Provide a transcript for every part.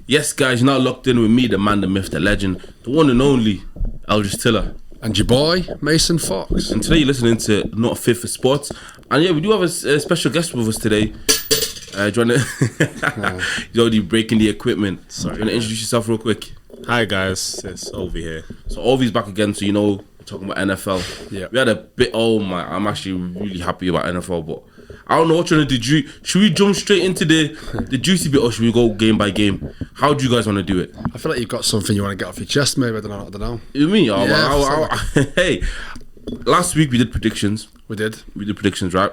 Yes, guys, you're now locked in with me, the man, the myth, the legend, the one and only Rodgers Tiller. And your boy, Mason Fox. And today you're listening to Not Fit for Sports. And yeah, we do have a special guest with us today. Do you want to... He's already breaking the equipment. Sorry. Do you want to introduce yourself real quick? Hi guys, it's Ovi here. So Ovi's back again, so you know, we're talking about NFL. Yeah. We had a bit, I'm actually really happy about NFL, but I don't know what you're going to do. Should we jump straight into the juicy bit or should we go game by game? How do you guys want to do it? I feel like you've got something you want to get off your chest, maybe. I don't know. You mean? Yeah, Hey, last week we did predictions. We did, right?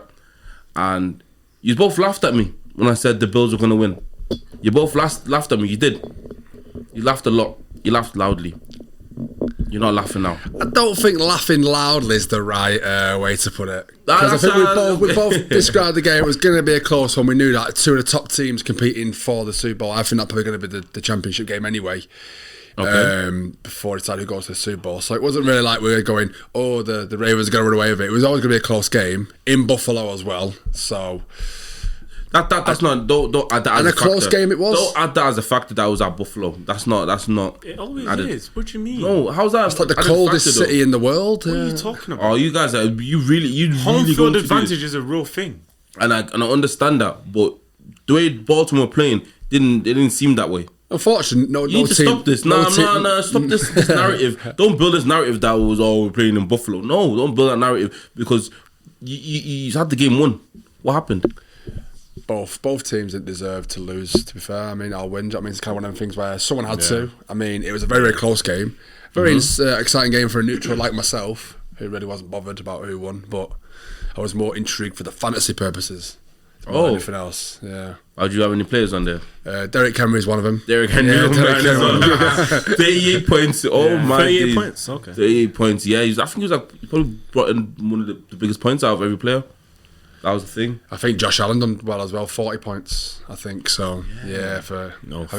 And you both laughed at me when I said the Bills were going to win. You both laughed at me. You did. You laughed a lot. You laughed loudly. You're not laughing now. I don't think laughing loudly is the right way to put it. Because I think we both described the game. It was going to be a close one. We knew that two of the top teams competing for the Super Bowl. I think that's probably going to be the championship game anyway. Okay. Before we decided who goes to the Super Bowl. So it wasn't really like we were going, oh, the Ravens are going to run away with it. It was always going to be a close game in Buffalo as well. So... That's not. Don't add that as a factor. close game it was. Don't add that as a factor that was at Buffalo. That's not. It always added. is. What do you mean? No, how's that? It's like the coldest city in the world. What are you talking about? Oh, you guys are home really field advantage is a real thing. And I understand that, but the way Baltimore were playing didn't seem that way. Unfortunately, no You need to team, stop this. No, stop this narrative. Don't build this narrative that was we're playing in Buffalo. No, don't build that narrative because you had the game won. What happened? Both teams that deserve to lose, to be fair. I mean, I'll win. I mean, it's kind of one of them things where someone had to. I mean, it was a very, very close game. Very exciting game for a neutral like myself, who really wasn't bothered about who won, but I was more intrigued for the fantasy purposes than anything else. Yeah. Did you have any players on there? Derrick Henry is one of them. Derrick Henry. 38 points. Oh my 38 points, okay. 38 points, yeah. I think he probably brought in one of the biggest points out of every player. That was the thing. I think Josh Allen done well as well, 40 points, I think. So, fair enough.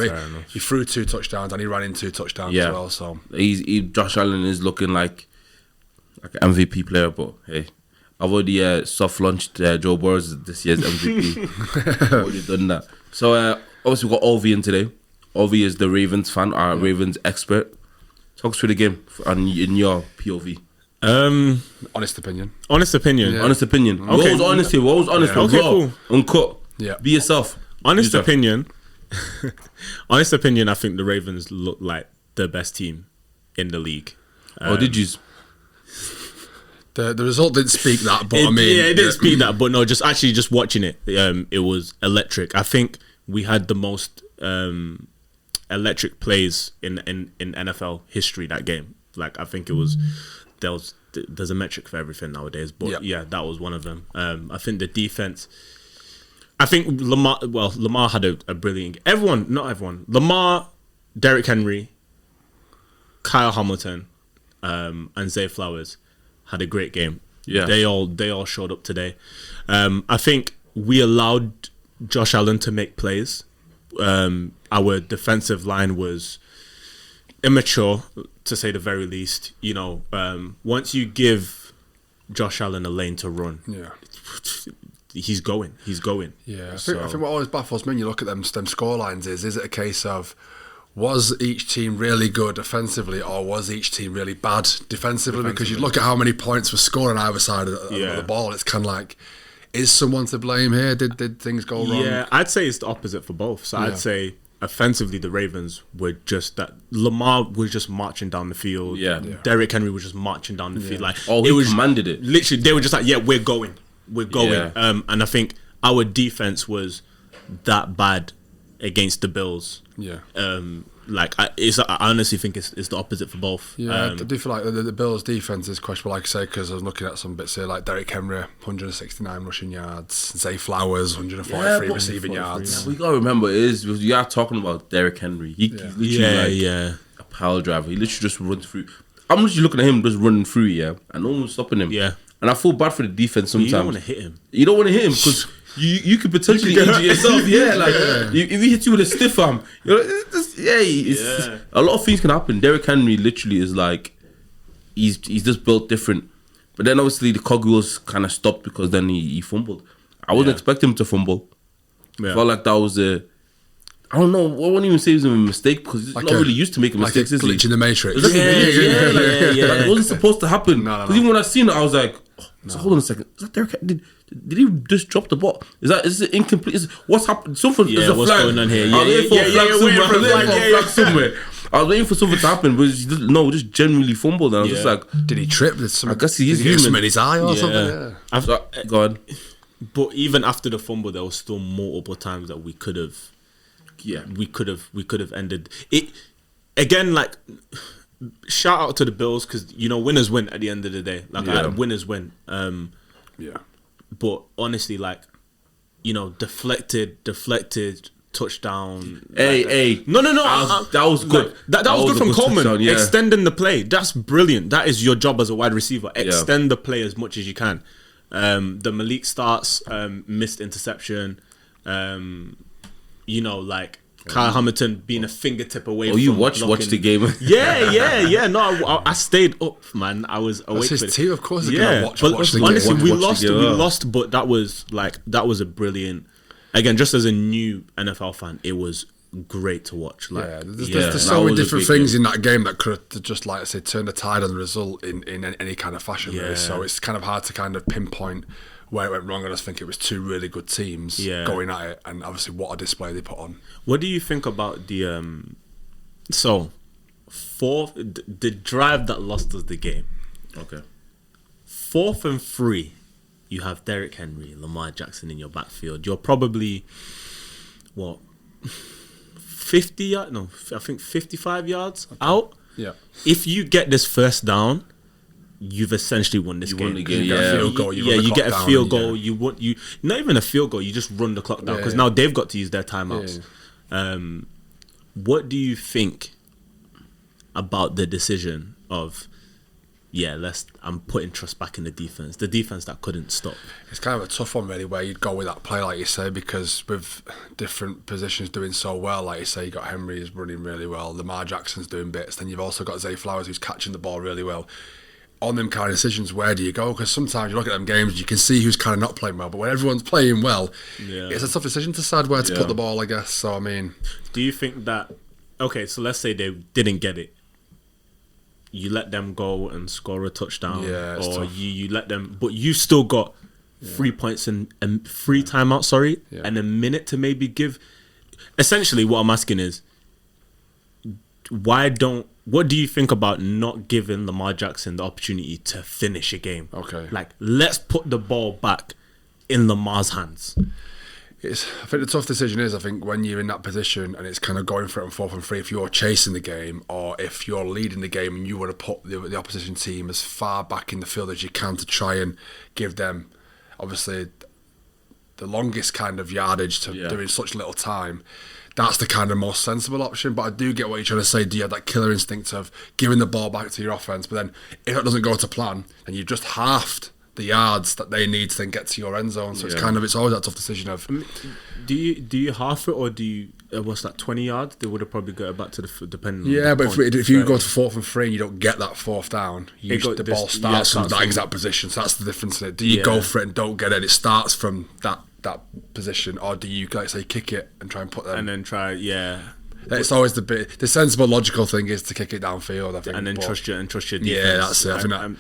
He threw 2 touchdowns and he ran in 2 touchdowns as well. So Josh Allen is looking like an MVP player, but hey, I've already soft launched Joe Burrow as this year's MVP. I've already done that. So, obviously, we've got Ovi in today. Ovi is the Ravens fan, our Ravens expert. Talk us through the game in your POV. Honest opinion. Yeah. Honest opinion. Okay. What was honesty? What was honest? Okay, cool. Uncut. Yeah. Be yourself. Honest opinion. Honest opinion. I think the Ravens look like the best team in the league. Did you? The result didn't speak that, but it didn't speak that. But no, just watching it, it was electric. I think we had the most electric plays in NFL history that game. Like I think it was. There's a metric for everything nowadays, but yeah, that was one of them. I think the defense. I think Lamar had a brilliant. Not everyone. Lamar, Derrick Henry, Kyle Hamilton, and Zay Flowers had a great game. Yeah, they all showed up today. I think we allowed Josh Allen to make plays. Our defensive line was immature, to say the very least. You know, once you give Josh Allen a lane to run, he's going. Yeah, I think what always baffles me when you look at them score lines is it a case of was each team really good offensively or was each team really bad defensively? Because you look at how many points were scored on either side of the ball, it's kind of like, is someone to blame here? Did things go wrong? Yeah, I'd say it's the opposite for both. So I'd say offensively, the Ravens were just that. Lamar was just marching down the field. Yeah. Derrick Henry was just marching down the field. Like he commanded it. Literally, they were just like, "Yeah, we're going." Yeah. And I think our defense was that bad against the Bills. Yeah. I honestly think it's the opposite for both. Yeah, I do feel like the Bills' defense is questionable, like I say, because I was looking at some bits here, like Derrick Henry, 169 rushing yards, Zay Flowers, 143 receiving yards. Yeah, we gotta remember you are talking about Derrick Henry. He's literally a pile driver. He literally just runs through. I'm literally looking at him just running through, and no one's stopping him. Yeah, and I feel bad for the defense sometimes. You don't want to hit him. You don't want to hit him because you could potentially injure yourself. Yeah, like if he hits you with a stiff arm, a lot of things can happen. Derrick Henry literally is like he's just built different. But then obviously the cogwheels kind of stopped because then he fumbled. I wasn't expecting him to fumble. Yeah. I felt like that was I don't know. I wouldn't even say it was a mistake because he's not really used to making mistakes, is he? Glitch in the Matrix. Like, it wasn't supposed to happen. No. Because even when I seen it, I was like, so hold on a second. Is that Derek? Did he just drop the ball? Is it incomplete? What's happened? Something is a what's flag. going on here? I was waiting for a flag somewhere. I was waiting for something to happen, but just genuinely fumbled. And I was just like, did he trip? I guess he is human. In his eye or something. Yeah. Go on. But even after the fumble, there was still multiple times that we could have. Yeah, we could have ended it again. Like, shout out to the Bills because winners win at the end of the day. Like, winners win. But honestly, like, deflected touchdown. Hey. No. That was good. That was good from Coleman. Touchdown, yeah. Extending the play. That's brilliant. That is your job as a wide receiver. Extend the play as much as you can. The Malik starts, missed interception. Like Kyle Hamilton being a fingertip away. Oh, you watched the game? Yeah. No, I stayed up, man. I was awake. That's his team, of course. Yeah, watch but the honestly, game. we lost. But that was a brilliant. Again, just as a new NFL fan, it was great to watch. Like, there's so many different things in that game that could have just, like I said, turned the tide on the result in any kind of fashion. Really. So it's kind of hard to kind of pinpoint where it went wrong. I just think it was two really good teams going at it, and obviously what a display they put on. What do you think about the the drive that lost us the game? Okay. 4th and 3, you have Derrick Henry, Lamar Jackson in your backfield. You're probably 50 yards? No, I think 55 yards out. Yeah. If you get this first down, you've essentially won this game. You get a field goal. You get a field goal. You not even a field goal. You just run the clock down because now they've got to use their timeouts. What do you think about the decision of? I'm putting trust back in the defense that couldn't stop. It's kind of a tough one, really, where you'd go with that play, like you say, because with different positions doing so well, like you say, you got Henry is running really well, Lamar Jackson's doing bits, then you've also got Zay Flowers who's catching the ball really well. On them kind of decisions, where do you go? Because sometimes you look at them games, you can see who's kind of not playing well, but when everyone's playing well, it's a tough decision to decide where to put the ball, I guess. So, I mean... Do you think that... Okay, so let's say they didn't get it. You let them go and score a touchdown, or you let them, but you still got 3 points and 3 timeouts, and a minute to maybe give. Essentially, what I'm asking is, what do you think about not giving Lamar Jackson the opportunity to finish a game? Okay, like, let's put the ball back in Lamar's hands. I think the tough decision is, I think, when you're in that position and it's kind of going for it on 4th and 3, if you're chasing the game or if you're leading the game and you want to put the opposition team as far back in the field as you can to try and give them, obviously, the longest kind of yardage to doing such little time, that's the kind of most sensible option. But I do get what you're trying to say. Do you have that killer instinct of giving the ball back to your offense? But then if it doesn't go to plan, then you've just halved the yards that they need to then get to your end zone. So it's always that tough decision of... Do you half it, or do you... what's that, 20 yards? They would have probably got it back to the... depending on but if you go to 4th and 3 and you don't get that 4th down, the ball starts from that exact position. So that's the difference in it. Do you go for it and don't get it? It starts from that position, or do you, like say, kick it and try and put them... And then try, It's always the sensible, logical thing is to kick it downfield, I think. And then trust your defense. Yeah, that's it. I think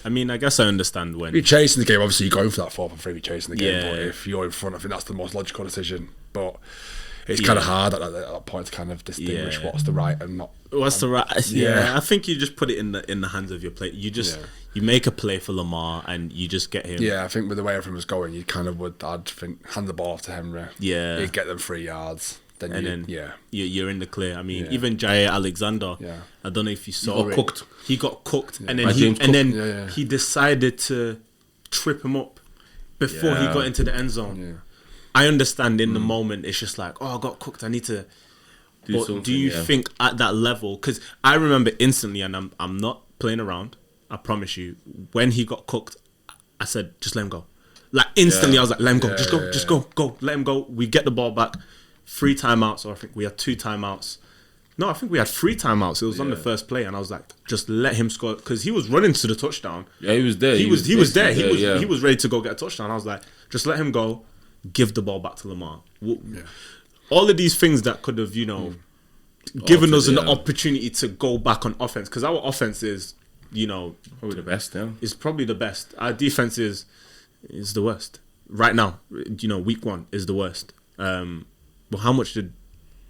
I mean, I guess I understand when... If you're chasing the game, obviously you're going for that 4th and 3, you're chasing the game. But if you're in front, I think that's the most logical decision. But it's kind of hard at that point to kind of distinguish what's the right and not... What's the right... Yeah, I think you just put it in the hands of your play. You just... You make a play for Lamar and you just get him. Yeah, I think with the way everything was going, you kind of would, I'd think, hand the ball off to Henry. Yeah. He'd get them 3 yards. Then you're in the clear. I mean, even Jair Alexander, I don't know if you saw it. He got cooked, and then he decided to trip him up before he got into the end zone. Yeah. I understand in the moment it's just like, I got cooked. I need to. But do you think at that level? Because I remember instantly, and I'm not playing around. I promise you, when he got cooked, I said, just let him go. Like instantly, I was like, let him go. Just go. Let him go. We get the ball back. 3 timeouts, or I think we had 2 timeouts. No, I think we had 3 timeouts. It was on the first play, and I was like, just let him score, because he was running to the touchdown. Yeah, he was there. He was there. He was ready to go get a touchdown. I was like, just let him go. Give the ball back to Lamar. all of these things that could have, given us an opportunity to go back on offense, because our offense is, probably the best. Yeah, is probably the best. Our defense is the worst right now. Week 1 is the worst. But how much did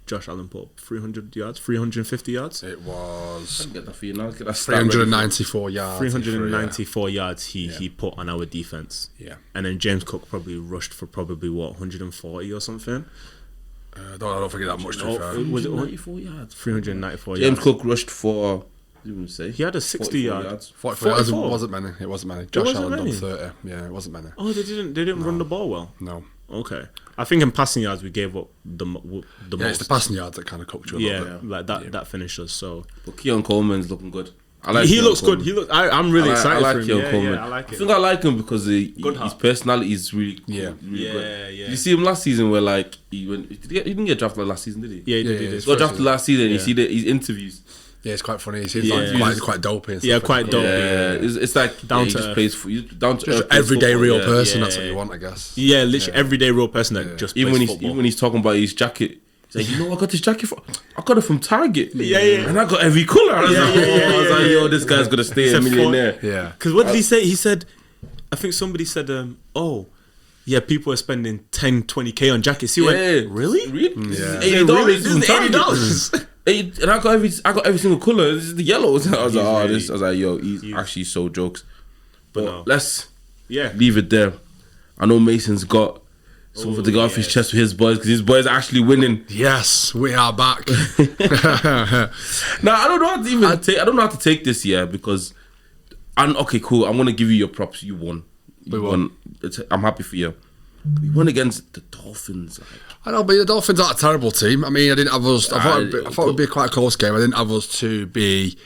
Josh Allen put up? 300 yards, 350 yards. It was. Get that for you now. Get that 394 yards. 394 yards he put on our defense. Yeah. And then James Cook probably rushed for 140 or something. I don't think that much. To be fair. Was it 94 yards? 394 yards. James Cook rushed for. Say he had a 60 yards. 44 yards. It wasn't many. It wasn't many. Josh Allen done 30. Yeah, it wasn't many. Oh, they didn't run the ball well. No. Okay, I think in passing yards we gave up the most. It's the passing yards that kind of cooked you a little bit. Like that. That finished us. So, but Keon Coleman's looking good. He looks good. I'm really excited for him. Keon Coleman. I like it. I think I like him because his personality is really good. Yeah. Did you see him last season where like he didn't get drafted last season, did he? Yeah, he did. He got drafted last season. You see his interviews. Yeah, it's quite funny. He seems quite dopey. And stuff. Yeah, quite dopey. Yeah, it's like down he to just plays for you. Down to just earth, everyday football, real person. That's what you want, I guess. Yeah, literally everyday real person that just plays football. Even when he's talking about his jacket. He's like, I got this jacket from. I got it from Target. Yeah. And I got every colour. I was like, yo, this guy's gonna stay a millionaire. Yeah. Because what did he say? He said, I think somebody said, people are spending 10, 20K on jackets. He went, really? Yeah. $80. And I got every single colour. This is the yellows. I was like, yo, he's actually so jokes. But no. Let's leave it there. I know Mason's got something to get off his chest with his boys because his boys are actually winning. Yes, we are back. Now I don't know how to take this year because okay, cool. I'm gonna give you your props. You won. We won. I'm happy for you. We won against the Dolphins. I know, but the Dolphins aren't a terrible team. I mean, I didn't have us. I thought it would be quite a close game. I didn't have us to be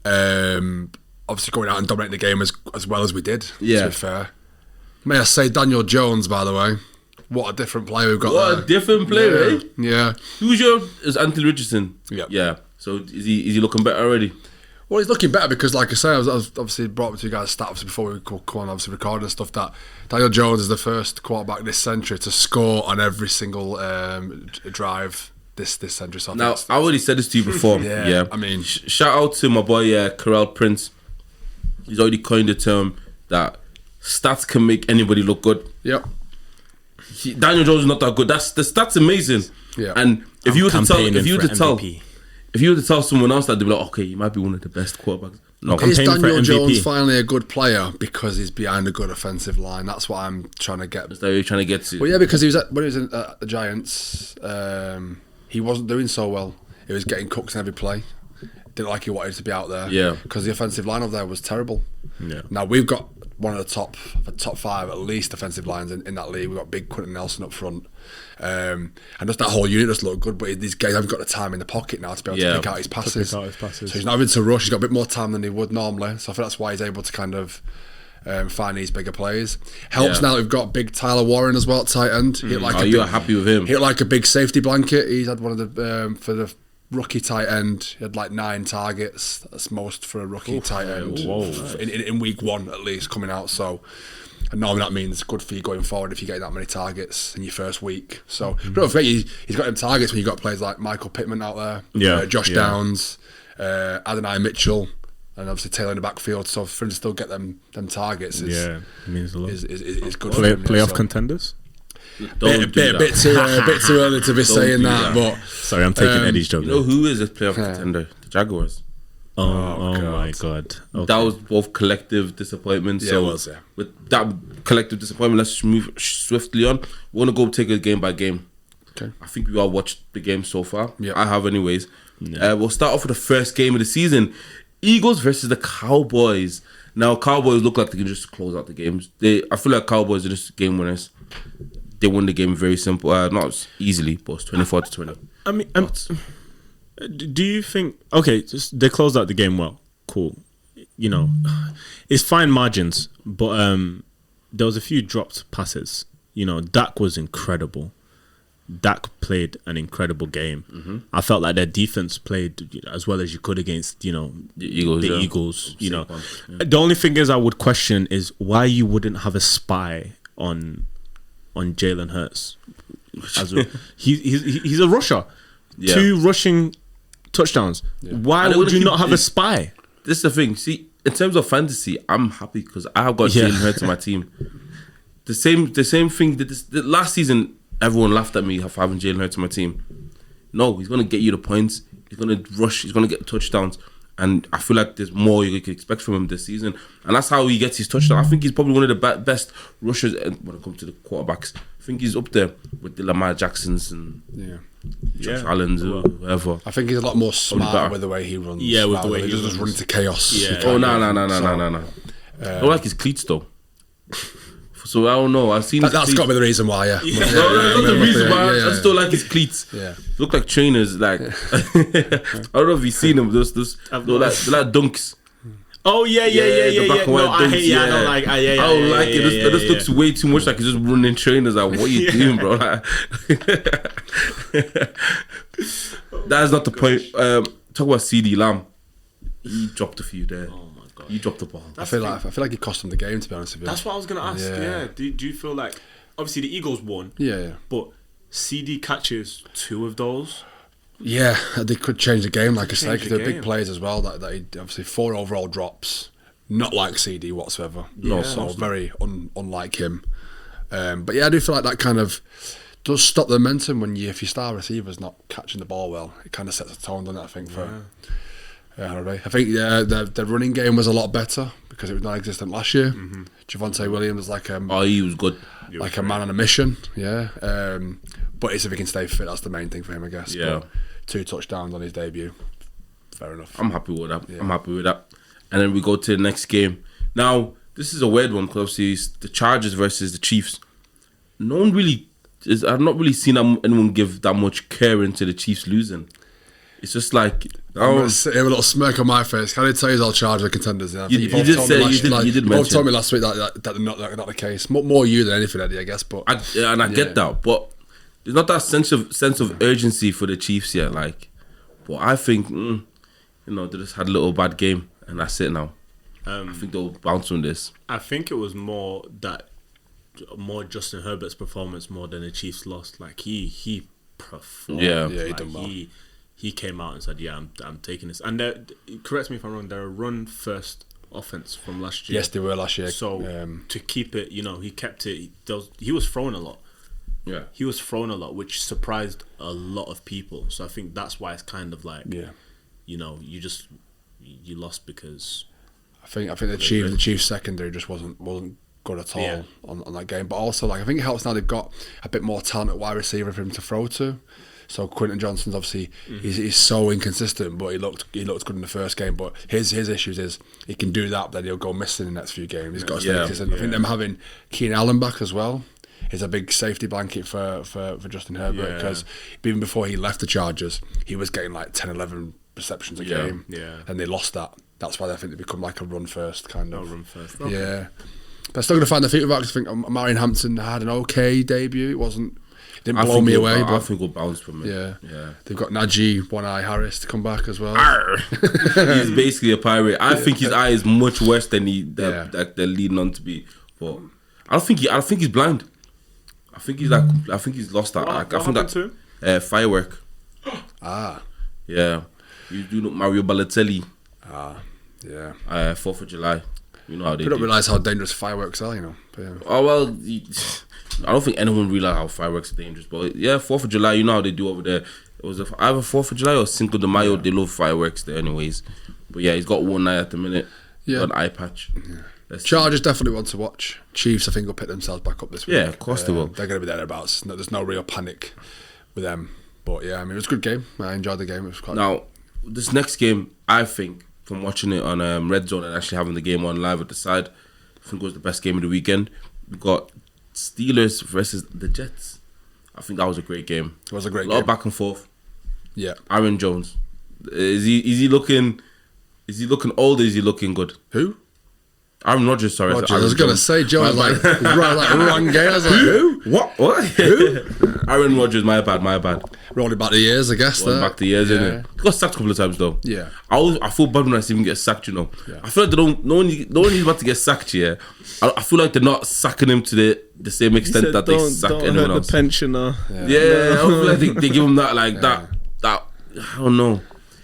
obviously going out and dominating the game as well as we did. Yeah. To be fair, may I say, Daniel Jones, by the way, what a different player we've got. What a different player, eh? Yeah. Is Anthony Richardson? Yeah. So is he looking better already? Well, he's looking better because, like I say, I was obviously brought up to you guys stats before we come on, obviously recording and stuff, that Daniel Jones is the first quarterback this century to score on every single drive this century. So now, I already said this to you before. Yeah. I mean, shout out to my boy Carell Prince. He's already coined the term that stats can make anybody look good. Yep. Daniel Jones is not that good. The stats amazing. Yeah. And if you were to tell someone else that, they'd be like, okay, he might be one of the best quarterbacks. No, is Daniel Jones finally a good player because he's behind a good offensive line? That's what I'm trying to get. Is that what you're trying to get to? Well, yeah, because when he was at the Giants, he wasn't doing so well. He was getting cooked in every play. Didn't like he wanted to be out there. Yeah. Because the offensive line over there was terrible. Yeah. Now we've got one of the top five at least offensive lines in that league. We've got big Quentin Nelson up front. And just that whole unit just looked good, but these guys haven't got the time in the pocket now to be able to pick out his passes. So he's not having to rush. He's got a bit more time than he would normally. So I think that's why he's able to kind of find these bigger plays. Helps now that we've got big Tyler Warren as well at tight end. You're happy with him? He hit like a big safety blanket. He's had one of the for the rookie tight end. He had like 9 targets. That's most for a rookie tight end in week 1 at least coming out. So. And normally that means good for you going forward if you get that many targets in your first week. So don't forget he's got them targets when you've got players like Michael Pittman out there, Josh Downs, Adonai Mitchell, and obviously Taylor in the backfield. So for him to still get them targets it means a lot. Is good. Playoff contenders. Bit too early to be saying that. But sorry, I'm taking Eddie's job. You know who is a playoff contender? The Jaguars. Oh my God. Okay. That was both collective disappointment. Yeah, it was, yeah. With that collective disappointment, let's move swiftly on. We want to go take it game by game. Okay. I think we all watched the game so far. Yeah. I have anyways. Yeah. We'll start off with the first game of the season. Eagles versus the Cowboys. Now, Cowboys look like they can just close out the games. I feel like Cowboys are just game winners. They won the game very simple. Not easily, but it's 24-20. I mean, do you think they closed out the game well? Cool. You know, it's fine margins, but there was a few dropped passes. You know, Dak was incredible. Dak played an incredible game. Mm-hmm. I felt like their defense played as well as you could against, the Eagles. You know, the only thing is I would question is why you wouldn't have a spy on Jalen Hurts. He's a rusher. Yeah. 2 rushing touchdowns. Yeah. Why And would you not have a spy? This is the thing. See, in terms of fantasy, I'm happy because I have got Jalen Hurts on my team. The same thing that the last season, everyone laughed at me for having Jalen Hurts on my team. No, he's gonna get you the points. He's gonna rush. He's gonna get touchdowns. And I feel like there's more you can expect from him this season. And that's how he gets his touchdown. I think he's probably one of the best rushers when it comes to the quarterbacks. I think he's up there with the Lamar Jacksons and Josh Allen's or whoever. I think he's a lot more smart with the way he runs. Yeah, with the way he just run into chaos. Yeah. Oh, no. I don't like his cleats, though. So I don't know. I've seen his That's cleats. got to be the reason why, No, that's not the reason why. I just don't like his cleats. Yeah. Look like trainers. Like I don't know if you've seen them. Those they're like dunks. Oh yeah. The black and white No, I dunks, hate. Yeah, I don't like. I don't like it. It just looks way too much like he's just running trainers. Like, what are you doing, bro? Like, that's not the point. Talk about CD Lamb. He dropped a few there. Oh my god, he dropped the ball. I feel like he cost him the game, to be honest with you. That's what I was gonna ask. Yeah. Do you feel like obviously the Eagles won? Yeah. But CD catches 2 of those. Yeah, they could change the game, like I say, Change because the they're big game. plays as well. That he obviously 4 overall drops, not like CD whatsoever. No, so very unlike him. But yeah, I do feel like that kind of does stop the momentum when if your star receiver's not catching the ball well. It kind of sets a tone, doesn't it? I think for. I think the running game was a lot better because it was non-existent last year. Javonte Williams was like He was good. like a man on a mission. Yeah, but it's if he can stay fit. That's the main thing for him, I guess. Yeah. But 2 touchdowns on his debut. Fair enough. I'm happy with that. Yeah. I'm happy with that. And then we go to the next game. Now, this is a weird one because obviously it's the Chargers versus the Chiefs. No one really I've not really seen anyone give that much care into the Chiefs losing. It's just like I'm gonna sit here with a little smirk on my face. Can I tell you all Chargers are contenders? Yeah, You did say you did both mention. told me last week that they're not the case. More you than anything, Eddie, I guess. But I get that, but there's not that sense of urgency for the Chiefs yet. Like, but I think they just had a little bad game, and that's it now. I think they'll bounce from this. I think it was more Justin Herbert's performance more than the Chiefs lost. Like he performed. Yeah, he done well. He came out and said, "Yeah, I'm taking this." And correct me if I'm wrong. They're a run-first offense from last year. yes, they were last year. So to keep it, he kept it. He was throwing a lot. Yeah, He was throwing a lot, which surprised a lot of people. So I think that's why it's kind of like, you lost because I think the Chiefs secondary just wasn't good at all on that game. But also, like, I think it helps now they've got a bit more talent at wide receiver for him to throw to. So Quentin Johnson's obviously he's so inconsistent, but he looked good in the first game. But his issues is he can do that, but then he'll go missing in the next few games. He's got to stay consistent. I think them having Keenan Allen back as well is a big safety blanket for Justin Herbert because even before he left the Chargers, he was getting like 10, 11 receptions a game. Yeah. And they lost that. That's why I think they become like a run first kind of. run first. Okay. Yeah. But still going to find the feet with that because I think Marion Hampton had an okay debut. It didn't blow me away. I But think we'll bounce from it. yeah. They've got Najee One Eye Harris to come back as well. He's basically a pirate. I think his eye is much worse than that they're leading on to be. But I think he's blind. I think he's lost that. What I think happened that firework. Yeah. You do not Mario Balotelli. Yeah. 4th of July. You know how they They don't do. realise how dangerous fireworks are, But, yeah. Oh well, I don't think anyone realize how fireworks are dangerous. But yeah, 4th of July, you know how they do over there. It was either 4th of July or Cinco de Mayo. They love fireworks there, anyways. But yeah, he's got one eye at the minute. Yeah. Got an eye patch. Chargers definitely want to watch. Chiefs, I think, will pick themselves back up this week. Yeah, of course they will. They're going to be thereabouts. No, there's no real panic with them. But yeah, I mean, it was a good game. I enjoyed the game. It was quite. Now, this next game, I think, from watching it on Red Zone and actually having the game on live at the side, I think it was the best game of the weekend. We got Steelers versus the Jets. I think that was a great game. It was a great lot game. of back and forth. Yeah. Aaron Jones, is he looking old? Or is he looking good? Who? Aaron Rodgers, sorry. Rodgers, I was going to say, Joe was like, wrong game. I was like, who? What? Who? Aaron Rodgers, my bad. Rolling back the years, I guess. Rolling back the years, innit? He got sacked a couple of times, though. Yeah. I feel bad when I see him get sacked, you know. Yeah. I feel like no one is about to get sacked, yeah. I feel like they're not sacking him to the same extent that they sack anyone else. The pensioner. Yeah, I feel like they give him that, like, that, I don't know.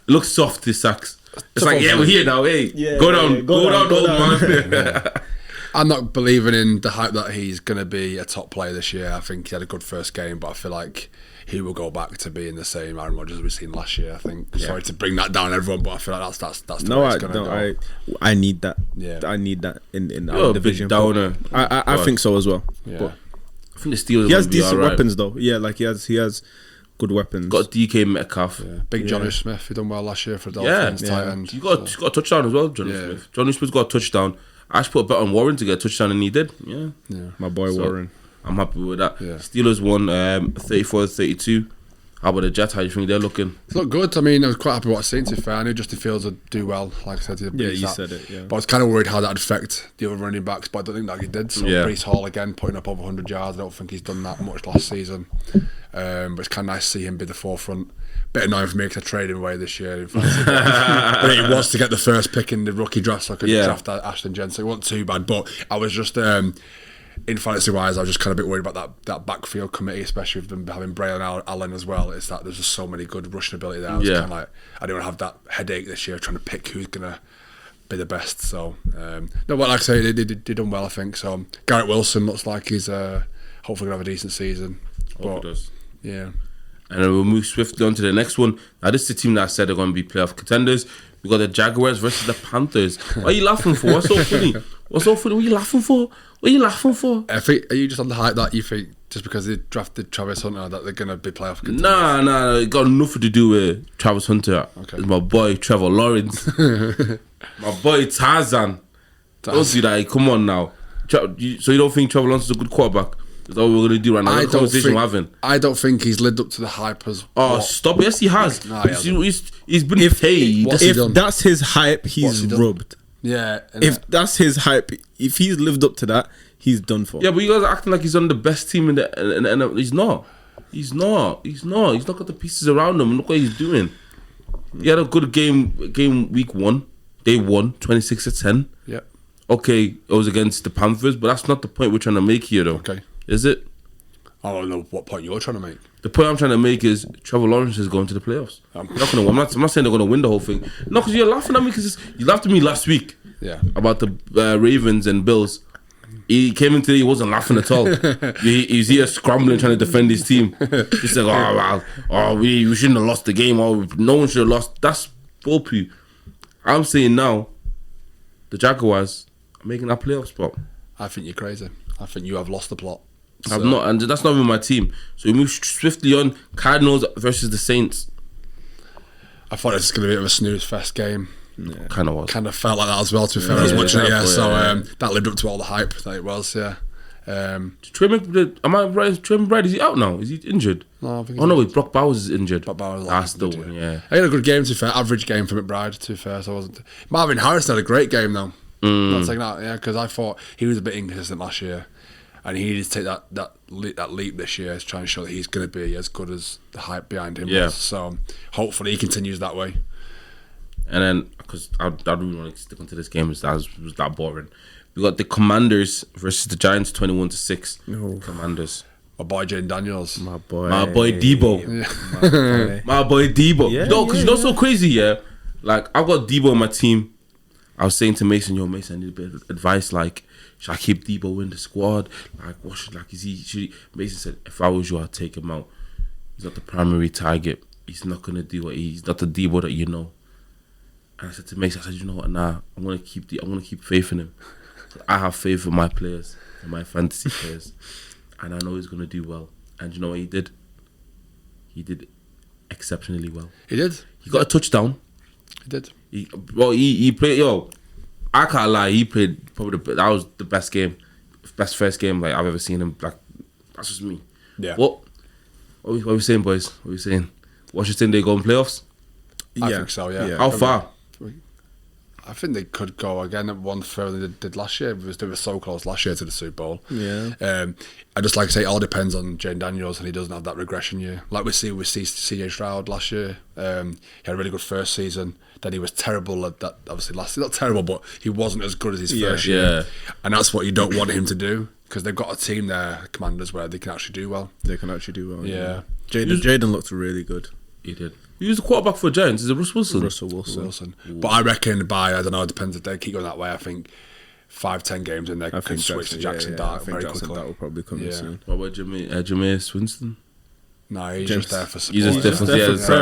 It looks soft, his sacks. It's like, we're here now, hey. Yeah, go down, man. I'm not believing in the hype that he's going to be a top player this year. I think he had a good first game, but I feel like he will go back to being the same Aaron Rodgers we've seen last year, I think. Yeah. Sorry to bring that down, everyone, but I feel like that's the way it's going to go. I need that. Yeah. I need that in our division. Big downer. I think so as well. Yeah. But I think the Steelers. He has decent weapons, though. Yeah, like he has good weapons. Got DK Metcalf. Yeah. Big Johnny Smith, he done well last year for the Dolphins tight end. He got a touchdown as well, Johnny Smith. Johnny Smith's got a touchdown. I actually put a bet on Warren to get a touchdown and he did. Yeah. My boy Warren. I'm happy with that. Yeah. Steelers won 34-32. How about the Jets? How do you think they're looking? They look good. I mean, I was quite happy with what I've seen, to be fair. I knew Justin Fields would do well, like I said. You said it, yeah. But I was kind of worried how that would affect the other running backs, but I don't think that he did. So Breece Hall again, putting up over 100 yards. I don't think he's done that much last season. But it's kind of nice to see him be the forefront. Bit annoying for me because I traded him away this year. In fact, but it was to get the first pick in the rookie draft, so I could draft Ashton Jensen. It wasn't too bad, but I was just... in fantasy wise, I was just kind of a bit worried about that backfield committee, especially with them having Braylon Allen as well. It's that there's just so many good rushing ability there. I was kind of like, I don't want to have that headache this year trying to pick who's gonna be the best. So no, but like I say, they done well, I think. So Garrett Wilson looks like he's hopefully gonna have a decent season. Hope he does. Yeah. And then we'll move swiftly on to the next one. Now, this is the team that I said are going to be playoff contenders. We got the Jaguars versus the Panthers. What are you laughing for? What's so funny? What are you laughing for? I think, are you just on the hype that you think just because they drafted Travis Hunter that they're going to be playoff contenders? Nah, it got nothing to do with Travis Hunter. Okay. It's my boy Trevor Lawrence. My boy Tarzan. Don't do that. Come on now. So you don't think Trevor Lawrence is a good quarterback? Is that what we're going to do right now? That's the conversation we're having. I don't think he's lived up to the hype as well. Stop. Yes, he has. No, he's been paid. If that's his hype, he's rubbed. Yeah. If that's his hype, if he's lived up to that, he's done for. Yeah, but you guys are acting like he's on the best team in the he's not. He's not got the pieces around him. Look what he's doing. He had a good game week 1. They won 26-10. Yeah. Okay, it was against the Panthers, but that's not the point we're trying to make here, though. Okay. Is it? I don't know what point you're trying to make. The point I'm trying to make is Trevor Lawrence is going to the playoffs. I'm not saying they're going to win the whole thing. No, because you're laughing at me because you laughed at me last week. Yeah. About the Ravens and Bills. He came in today, he wasn't laughing at all. He's here scrambling, trying to defend his team. He's like, we shouldn't have lost the game, or no one should have lost. That's bullpoo. I'm saying now, the Jaguars are making that playoff spot. I think you're crazy. I think you have lost the plot. So. I'm not, and that's not even my team. So we move swiftly on. Cardinals versus the Saints. I thought it was going to be a snooze fest game. Yeah. Kind of was. Kind of felt like that as well, to be fair. I was watching it, so that lived up to all the hype that it was, yeah. Am I right? Trey McBride, is he out now? Is he injured? No, I think no, Brock Bowers is injured. Brock Bowers that's the one, yeah. I had a good game, to be fair. Average game for McBride, to be fair, so I wasn't... Marvin Harris had a great game, though. Not saying that, yeah, because I thought he was a bit inconsistent last year. And he needed to take that leap this year to try and show that he's going to be as good as the hype behind him was. So hopefully he continues that way. And then, because I really want to stick onto this game, was that boring. We got the Commanders versus the Giants, 21-6. No. Commanders. My boy Jane Daniels. My boy Debo. Yeah. My boy Debo. Yeah, because you know so crazy, yeah? Like, I've got Debo on my team. I was saying to Mason, Mason, I need a bit of advice, like, should I keep Debo in the squad? Like, what should he? Mason said, if I was you, I'd take him out. He's not the primary target. He's not gonna do what he's not the Debo that you know. And I said to Mason, you know what? Nah, I'm gonna keep faith in him. I have faith in my players, in my fantasy players, and I know he's gonna do well. And you know what he did? He did exceptionally well. He did. He got a touchdown. He did. He played. I can't lie. He played probably that was the best first game like I've ever seen him. Like, that's just me. Yeah. What are we saying, boys? What are we saying? Washington, they go in playoffs? I think so. Yeah. How far? I think they could go again at one further than they did last year. They were so close last year to the Super Bowl. Yeah. I just like to say it all depends on Jane Daniels, and he doesn't have that regression year. Like we see with CJ Stroud last year. He had a really good first season. Then he was terrible at that, obviously last year. Not terrible, but he wasn't as good as his first year. Yeah. And that's what you don't want him to do, because they've got a team there, Commanders, where they can actually do well. Yeah. Jaden looked really good. He did. He was the quarterback for Giants. Is it Russell Wilson? Russell Wilson. But I reckon I don't know, it depends if they keep going that way. I think 5-10 games in there could switch to Jackson Dart very quickly. That will probably come in soon. What about Jameis Winston? No, he's just there for support. He's just there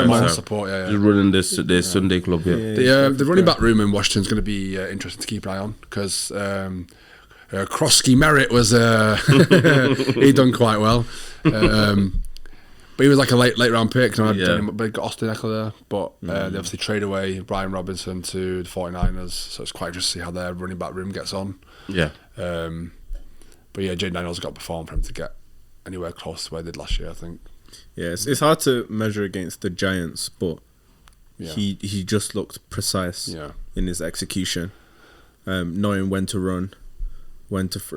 for support, yeah. Just running this Sunday club, The running back room in Washington's going to be interesting to keep an eye on, because Krosky Merritt was he done quite well. But he was like a late round pick. They got Austin Eckler there, but they obviously trade away Brian Robinson to the 49ers, so it's quite interesting to see how their running back room gets on. Yeah. But yeah, Jane Daniels got to perform for him to get anywhere close to where they did last year, I think. Yeah, it's hard to measure against the Giants, but he just looked precise in his execution, knowing when to run, when to he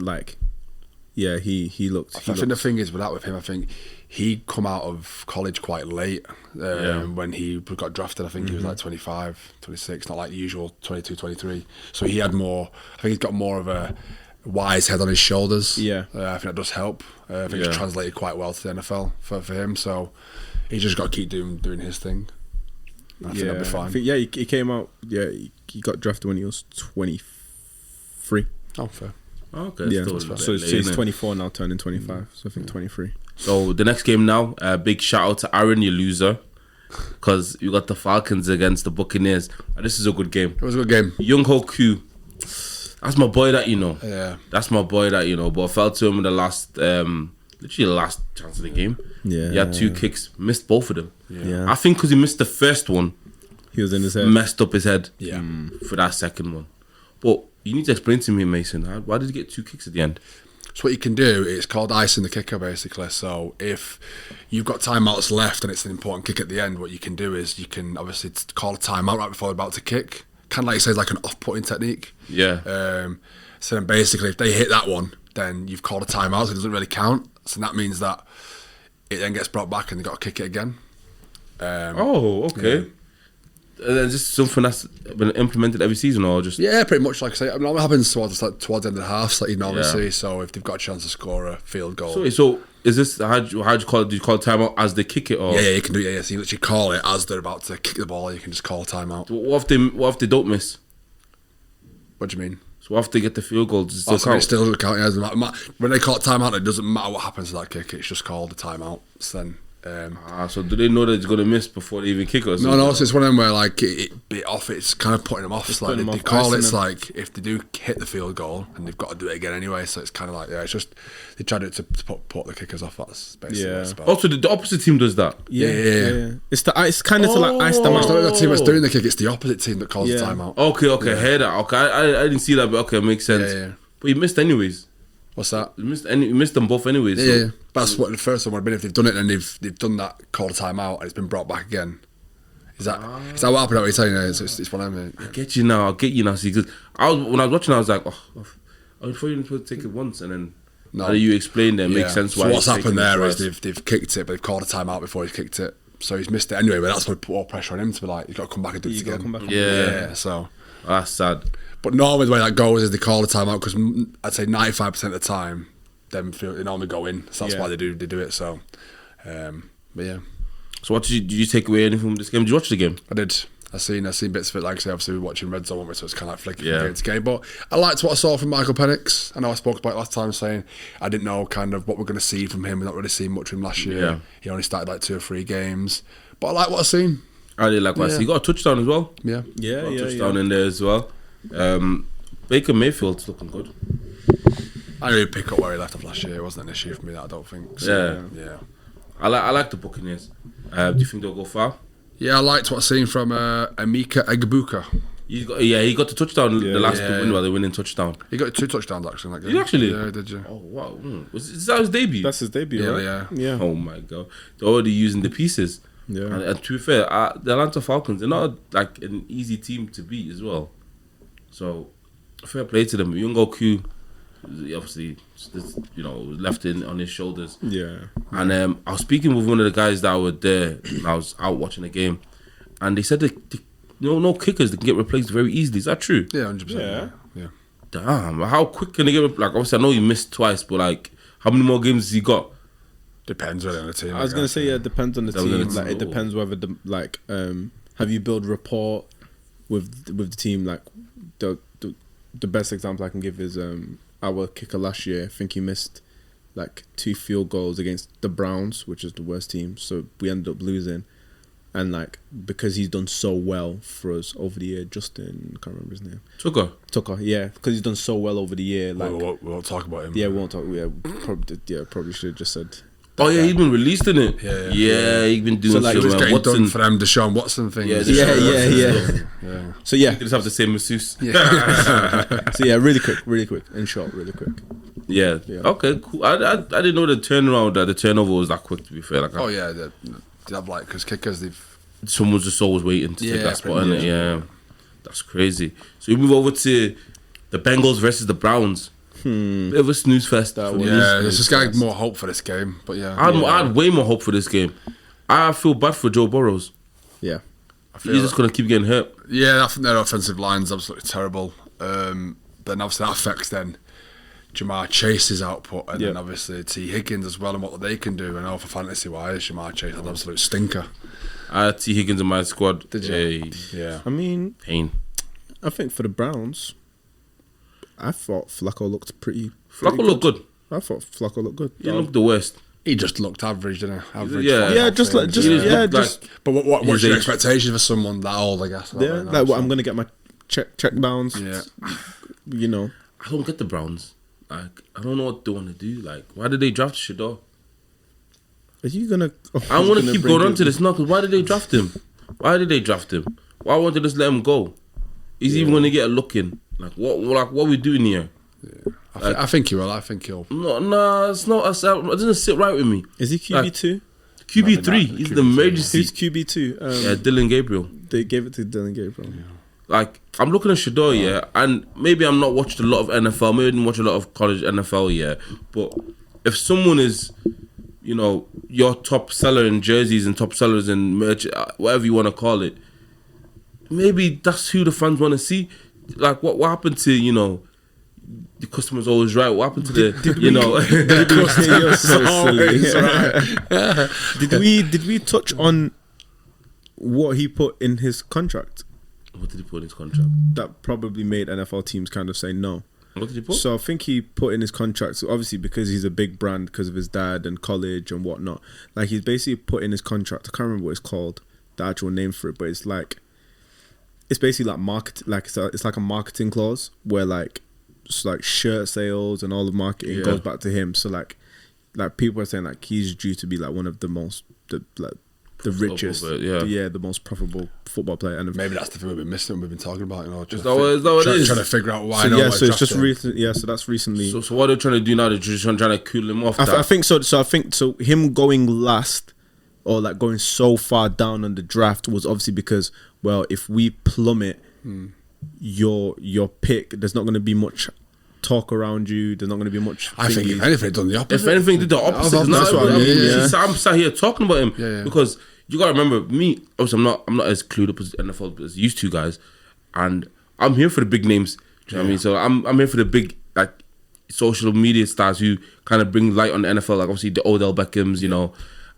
looked. I think the thing is with him, I think he come out of college quite late when he got drafted. I think he was like 25, 26, not like the usual 22, 23. So he had more. I think he's got more of a wise head on his shoulders. Yeah, I think that does help. I think it's translated quite well to the NFL for him. So he's just got to keep doing his thing. I think that'll be fine. I think, he came out. Yeah, he got drafted when he was 23. Oh, fair. Okay, yeah. So he's 24 now, turning 25. So I think 23. So the next game now, big shout out to Aaron, you loser, because you got the Falcons against the Buccaneers. This is a good game. It was a good game. Young Ho Q, that's my boy that you know. Yeah, that's my boy that you know. But I fell to him in the last, literally the last chance of the game. Yeah, he had 2 kicks, missed both of them. Yeah. I think because he missed the first one, he was in his head, messed up his head. Yeah, for that second one. But you need to explain to me, Mason, why did he get 2 kicks at the end? So what you can do, it's called icing the kicker, basically. So if you've got timeouts left and it's an important kick at the end, what you can do is you can obviously call a timeout right before they're about to kick. Kind of like it says, like an off-putting technique. Yeah. So then basically, if they hit that one, then you've called a timeout, so it doesn't really count. So that means that it then gets brought back and they've got to kick it again. Okay. Yeah. Is this something that's been implemented every season, or just? Yeah, pretty much. Like I say, I mean, it happens towards the end of the half, like you normally see. So if they've got a chance to score a field goal, so is this how do you call it? Do you call it timeout as they kick it, or? Yeah, you can do it. Yeah, so you literally call it as they're about to kick the ball. You can just call a timeout. What if they don't miss? What do you mean? So what if they get the field goal? Does it still count? It still doesn't count. Yeah, when they call it timeout, it doesn't matter what happens to that kick. It's just called a timeout. So then. So do they know that it's going to miss before they even kick us? No, so it's one of them where like it bit off. It's kind of putting them off. It's like they call it. It's like if they do hit the field goal and they've got to do it again anyway. So it's kind of like it's just they try to put the kickers off. That's basically what it's about. Also, the opposite team does that. Yeah. It's kind of to like ice them out. It's not the team that's doing the kick. It's the opposite team that calls the timeout. Okay, I heard that. Okay, I didn't see that, but okay, it makes sense. Yeah. But he missed anyways. What's that? You missed them both anyways. Yeah. That's what the first one would have been if they've done it and they've done that, called a timeout and it's been brought back again. Is that what happened? What you're saying? It's one of them. I get you now. See, because when I was watching, I was like, I thought you were supposed to take it once, and then how do you explain that? It makes sense. So what's happened there is they've kicked it, but they've called a timeout before he's kicked it, so he's missed it anyway. But that's what put more pressure on him to be like, you've got to come back and do it again. Yeah. So that's sad. But normally the way that goes is they call a timeout because I'd say 95% of the time. They normally go in, so that's why they do it. So, but yeah. So, what did you take away anything from this game? Did you watch the game? I did. I seen bits of it. Like I say, obviously we were watching Red Zone, so it's kind of like flicking from game to game. But I liked what I saw from Michael Penix. I know I spoke about it last time, saying I didn't know kind of what we're going to see from him. We're not really seeing much from him last year. Yeah. He only started like 2 or 3 games, but I like what I seen. I did like what I seen. He got a touchdown as well. Yeah, got a touchdown in there as well. Baker Mayfield's looking good. I didn't really pick up where he left off last year. It wasn't an issue for me, that I don't think. So, yeah. I like the Buccaneers. Do you think they'll go far? Yeah, I liked what I seen from Emeka Egbuka. He got the touchdown the last win while they winning touchdown. He got 2 touchdowns actually in that game. Did he actually? Yeah, did you? Oh wow! Is that his debut? That's his debut, right? Yeah. Oh my god! They're already using the pieces. Yeah. And to be fair, the Atlanta Falcons, they're not like an easy team to beat as well. So fair play to them. Young-Goku, obviously, left in on his shoulders. Yeah. And I was speaking with one of the guys that were there. And I was out watching the game, and they said no kickers that can get replaced very easily. Is that true? Yeah, 100%. Yeah. Damn, how quick can they get like? Obviously, I know he missed twice, but like, how many more games has he got? Depends really on the team. I was gonna say it depends on the team. Like it depends whether have you build rapport with the team. Like the best example I can give is our kicker last year. I think he missed like 2 field goals against the Browns, which is the worst team. So we ended up losing. And like because he's done so well for us over the year, Justin, I can't remember his name. Tucker, yeah, because he's done so well over the year. Like we won't talk about him. Yeah, we won't talk. Yeah, probably should have just said. Oh yeah, he's been released in it. Yeah, he's been doing so like some getting done for them Deshaun Watson thing. Yeah. So yeah, you could just have the same masseuse. Yeah. So yeah, really quick, in short, really quick. Yeah. Okay, cool. I didn't know the turnover was that quick. To be fair, like they have like because kickers someone's just always waiting to take that spot in it. Yeah, that's crazy. So we move over to the Bengals versus the Browns. Bit of a snooze fest. There's just got more hope for this game, but I had way more hope for this game. I feel bad for Joe Burrows. Yeah, he's just gonna keep getting hurt. Yeah, I think their offensive line's absolutely terrible. Then obviously that affects then Jamar Chase's output, and then obviously T Higgins as well, and what they can do. And all for fantasy wise, Jamar Chase had an absolute stinker. I had T Higgins in my squad. Did you? Yeah. I mean, pain. I think for the Browns, I thought Flacco looked pretty looked good. I thought Flacco looked good. He looked the worst. He just looked average, didn't he? Average. But what's your expectation for someone that old? I guess. I'm gonna get my check downs. Yeah. I don't get the Browns. Like, I don't know what they want to do. Like, why did they draft Shador? Are you gonna? I want to keep going on to this now, because why did they draft him? Why won't they just let him go? He's even going to get a look in. Like, what are we doing here? Yeah. I think he will. I think he'll. No, it's not. It doesn't sit right with me. Is he QB2? QB3. He's the emergency. Who's QB2? Dylan Gabriel. They gave it to Dylan Gabriel. Yeah. Like, I'm looking at Shador, and maybe I'm not watched a lot of NFL, maybe I didn't watch a lot of college NFL, but if someone is, your top seller in jerseys and top sellers in merch, whatever you want to call it, maybe that's who the fans want to see. Like, what happened to, the customer's always right. What happened to the Did we touch on what he put in his contract? What did he put in his contract? That probably made NFL teams kind of say no. What did he put? So I think he put in his contract, so obviously because he's a big brand because of his dad and college and whatnot. Like he's basically put in his contract. I can't remember what it's called, the actual name for it, but it's basically like market. Like it's like a marketing clause where like shirt sales and all the marketing goes back to him. So like people are saying like he's due to be like one of the richest, the most profitable football player. And maybe that's the thing we've been missing. We've been talking about, is that what it is? Trying to figure out why. So it's just recent. Yeah, so that's recently. So what are they trying to do now? They're just trying to cool him off. I think so. So I think so. Him going last, or like going so far down on the draft, was obviously because if we plummet your pick, there's not going to be much talk around you. There's not going to be much. I think if anything, done the opposite. If anything, did the opposite. That's what I mean. I'm sat here talking about him because you gotta remember me. Obviously, I'm not as clued up as NFL as used to guys, and I'm here for the big names. Do you know what I mean? So I'm here for the big social media stars who kind of bring light on the NFL. Like obviously the Odell Beckhams,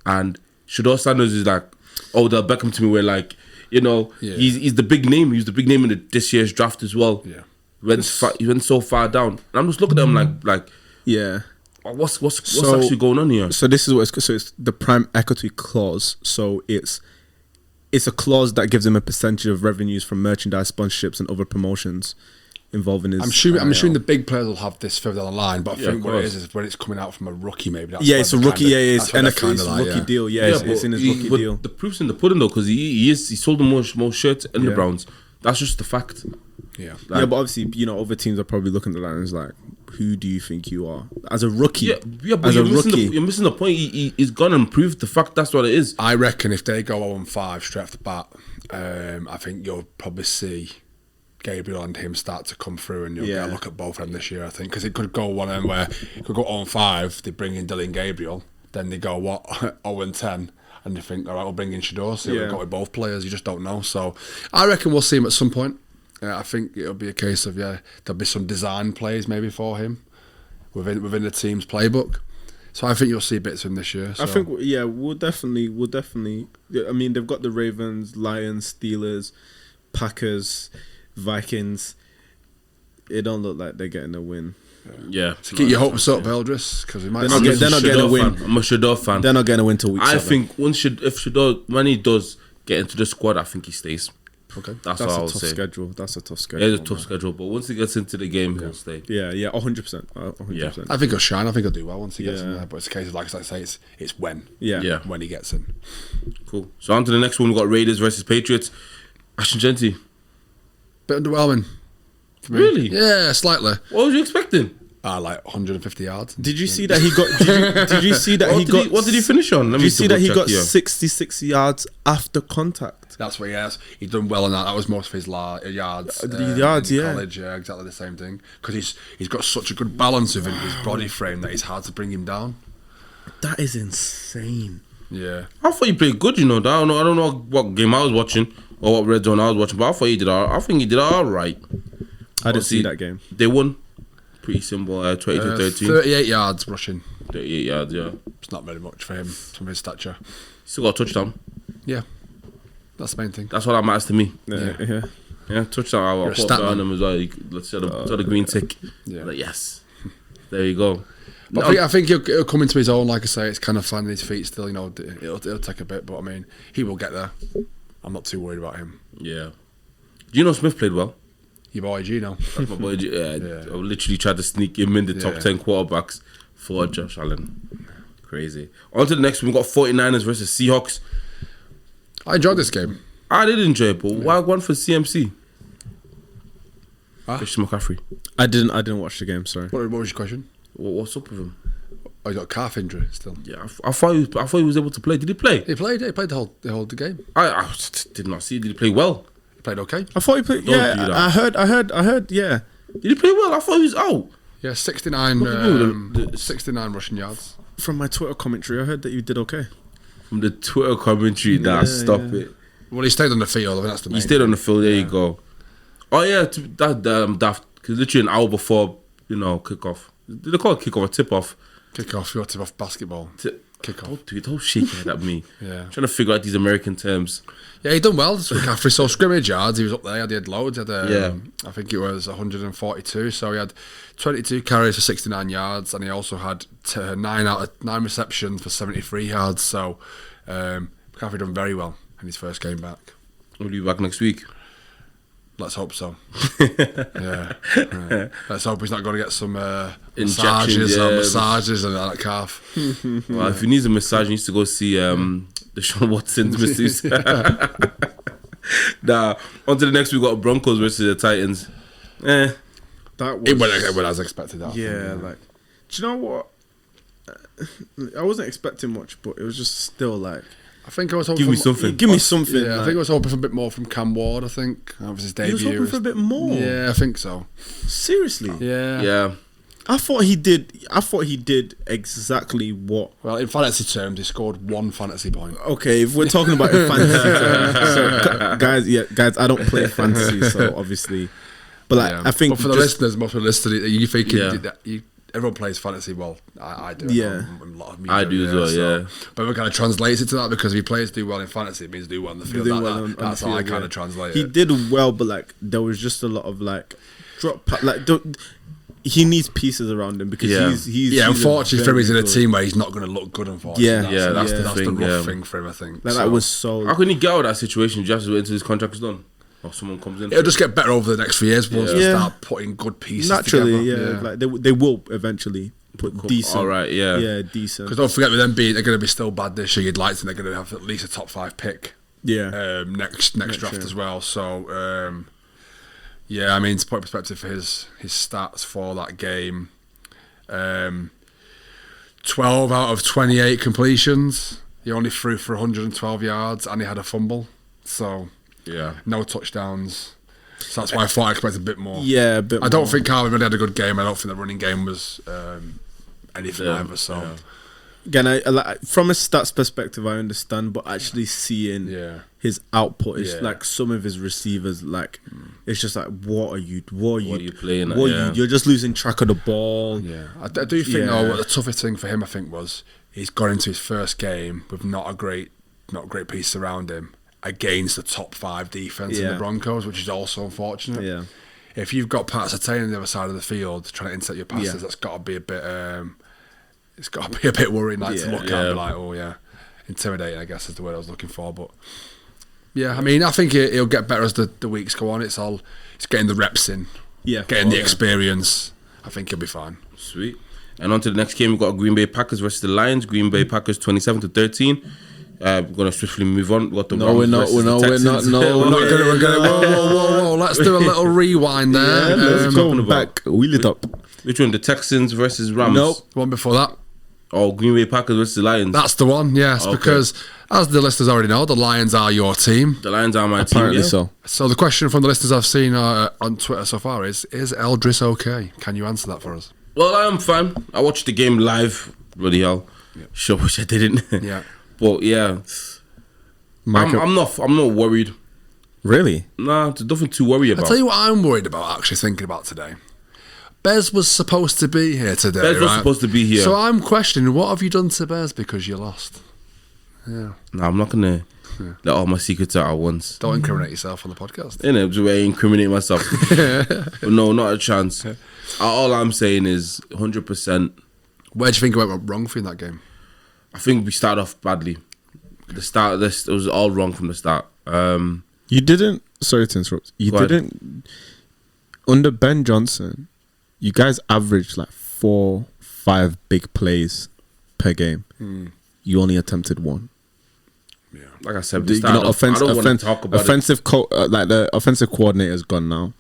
and Shador Sanders is like Odell Beckham to me. Where he's the big name. He was the big name in this year's draft as well. Yeah. He went so far down, and I'm just looking at him what's actually going on here? So this is what it's the prime equity clause. So it's a clause that gives him a percentage of revenues from merchandise, sponsorships, and other promotions involving his. I'm assuming the big players will have this further down the line, but I think what it is when it's coming out from a rookie, maybe. That's it's a rookie. It's NFL's rookie deal. It's in his rookie deal. The proof's in the pudding though, because he sold the most shirts in the Browns. That's just the fact. Yeah, but obviously, other teams are probably looking at that and it's like, who do you think you are as a rookie? But you're missing the point. He's gone and proved the fact that's what it is. I reckon if they go 0-5 straight off the bat, I think you'll probably see Gabriel and him start to come through, and you'll get a look at both of them this year, I think, because it could go one end where it could go 0-5, they bring in Dylan Gabriel, then they go 0-10, and they think, all right, we'll bring in Shador, so we've got with both players. You just don't know. So I reckon we'll see him at some point. I think it'll be a case of there'll be some design plays maybe for him within the team's playbook. So I think you'll see bits of him this year. So. I think we'll definitely. I mean, they've got the Ravens, Lions, Steelers, Packers, Vikings. It don't look like they're getting a win. Yeah. So keep your hopes up, Eldris, because we might. They're not getting a win. I'm a Shador fan. They're not getting a win till week 7. I think if Shador, when he does get into the squad, I think he stays. Okay. That's what I'll a tough say. schedule. That's a tough schedule. Yeah, it's a tough schedule, but once he gets into the game, he'll stay. Yeah, 100%. 100%. I think he'll shine. I think he'll do well once he gets in there. But it's a case of, like I say, it's when. Yeah. When he gets in. Cool. So on to the next one. We've got Raiders versus Patriots. Ashton Genty. Bit underwhelming. For me. Really? Yeah, slightly. What was you expecting? Like 150 yards. Did you see that he got? Did you see that he got? What did he finish on? Did you see that he got 66 yards after contact? That's what he has. He's done well on that. That was most of his yards. Yards, in college, exactly the same thing. Because he's got such a good balance within his body frame that it's hard to bring him down. That is insane. Yeah. I thought he played good. I don't know what game I was watching or what red zone I was watching, but I thought he did. I think he did all right. I didn't see that game. They won. Pretty simple. 20-13. 38 yards rushing. 38 yards. Yeah. It's not very much for him from his stature. Still got a touchdown. Yeah. That's the main thing. That's what that matters to me. Yeah. Touchdown. I'll put on him as well. Let's see the green tick. Yeah. Like, yes. There you go. But I think he'll come into his own. Like I say, it's kind of finding his feet still. It'll take a bit, but I mean, he will get there. I'm not too worried about him. Yeah. Geno Smith played well. Your boy Gino. That's my boy. I literally tried to sneak him in the top 10 quarterbacks for Josh Allen. Crazy. On to the next one. We've got 49ers versus Seahawks. I enjoyed this game. I did enjoy it, but why one for CMC? Christian McCaffrey. I didn't watch the game. Sorry. What was your question? What's up with him? Oh, he got a calf injury still. Yeah, I thought he was able to play. Did he play? He played the whole game. I did not see. Did he play well? He played okay. I thought he played. Don't do that. I heard. Yeah. Did he play well? I thought he was out. Yeah, 69 rushing yards. From my Twitter commentary, I heard that you did okay. From the Twitter commentary, stop it. Well, he stayed on the field. I mean, that's the main He stayed on the field. There Yeah. you go. Oh yeah, that daft. Because literally an hour before kickoff. Did they call it kickoff or tip off? Kickoff. You got tip off basketball. Kickoff. Don't shake your head at me. Yeah. I'm trying to figure out these American terms. Yeah, he done well. McCaffrey. So scrimmage yards, he was up there. He had loads. He had, Yeah. I think it was 142. So he had 22 carries for 69 yards, and he also had 9 receptions for 73 yards. So McCaffrey done very well in his first game back. We'll be back next week. Let's hope so. Yeah. Let's hope he's not going to get some massages and that calf. Well, if he needs a massage, he needs to go see Deshaun Watson's masseuse. Nah, on to the next. We've got Broncos versus the Titans. That was, It went as expected. That yeah, like, do you know what? I wasn't expecting much, but it was just still like, I think I was hoping Give me something. give me something. Yeah, I think I was hoping for a bit more from Cam Ward. I think that was his You was debut. hoping for a bit more. Yeah, I think so. Seriously. Yeah. Yeah. I thought he did exactly what. Well, in fantasy terms, he scored 1 fantasy point. Okay, if we're talking about fantasy, so, guys, I don't play fantasy, so obviously, but like, Yeah. I think but for the listeners, most of the listeners, you think Yeah. everyone plays fantasy. Well, I do. Yeah. A lot of I do as well, yeah. But it kind of translates it to that, because if players do well in fantasy, it means do well in the field. Do well on That's the how I field, kind yeah. of translate he it. did well, but like there was just a lot of like he needs pieces around him because Yeah. he's unfortunately for him, he's in a very team where he's not going to look good, unfortunately. Yeah. That's the the thing, rough yeah. thing for him, I think. good. So, That was so. How can he get out of that situation just wait until his contract is done? Or someone comes in? it'll just get better over the next few years once we Yeah. start putting good pieces Naturally, together. like they will eventually put decent. All right, yeah. Decent. Because don't forget, with them being, they're going to be still bad this year. You'd like to think they're going to have at least a top 5 pick. Yeah. Next draft year. as well. So yeah, I mean, to put in perspective for his stats for that game, 12 out of 28 completions. He only threw for 112 yards, and he had a fumble. So Yeah. no touchdowns. So that's why I thought I expected a bit more. Yeah, a bit I don't more. think Calvin really had a good game. I don't think the running game was anything either. So Again, from a stats perspective, I understand, but actually seeing his output is like some of his receivers, like it's just like, what are you playing? You're just losing track of the ball. Yeah, I do think though what the toughest thing for him, I think, was he's got into his first game with not a great piece around him against the top 5 defense in the Broncos, which is also unfortunate. Yeah, if you've got Pat Surtain on the other side of the field trying to intercept your passes, that's got to be a bit. It's got to be a bit worrying, like to look at and be like, oh yeah, intimidating, I guess is the word I was looking for. But yeah, I mean, I think he'll get better as the weeks go on. It's getting the reps in, getting the experience. I think he'll be fine. Sweet. And on to the next game, we've got Green Bay Packers versus the Lions. Green Bay Packers 27-13. We're gonna swiftly move on. We're not. We're not gonna. Whoa! Let's do a little rewind there. Let's go back. Wheel it up. Which one? The Texans versus Rams. Nope. One before that. Oh, Green Bay Packers versus the Lions. That's the one. Yes, because as the listeners already know, the Lions are your team. The Lions are my team. Apparently so. So the question from the listeners I've seen on Twitter so far is Eldris okay? Can you answer that for us? Well, I am fine. I watched the game live. Bloody hell. Sure, wish I didn't. Yeah. But yeah, I'm not worried. Really? Nah, there's nothing to worry about. I'll tell you what I'm worried about, actually thinking about today. Bez was supposed to be here today. Bez was supposed to be here. So I'm questioning, what have you done to Bez because you lost? Yeah. Nah, I'm not gonna let all my secrets out at once. Don't incriminate yourself on the podcast. You know, just way I incriminate myself. But no, not a chance. All I'm saying is 100%. Where do you think it went wrong for you in that game? I think we started off badly. The start of this, it was all wrong from the start. You didn't. Sorry to interrupt. You didn't. Under Ben Johnson, you guys averaged like 4-5 big plays per game. You only attempted 1. Yeah, like I said, I don't want to talk about offensive like the offensive coordinator's gone now.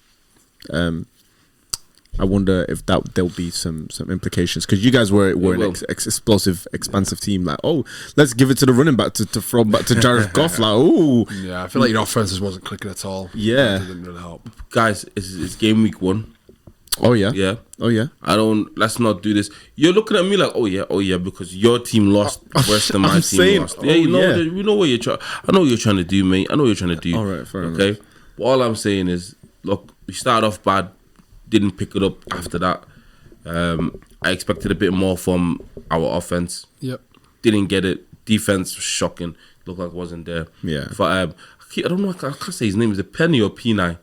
I wonder if there'll be some implications, because you guys were an explosive, expansive team. Like, oh, let's give it to the running back to throw back to Jared Goff. Like, ooh, yeah, I feel like your offenses wasn't clicking at all. Yeah, it didn't really help. Guys, it's game week 1. Oh yeah, yeah, oh yeah. Let's not do this. You're looking at me like, oh yeah, because your team lost worse than my team lost. Yeah, you know what you're trying. I know what you're trying to do, mate. I know what you're trying to do. All right, fair okay. enough. But all I'm saying is, look, we started off bad, didn't pick it up after that. I expected a bit more from our offense. Yep. Didn't get it. Defense was shocking. Looked like it wasn't there. Yeah. But I don't know. I can't say his name. Is it Penny or Penai?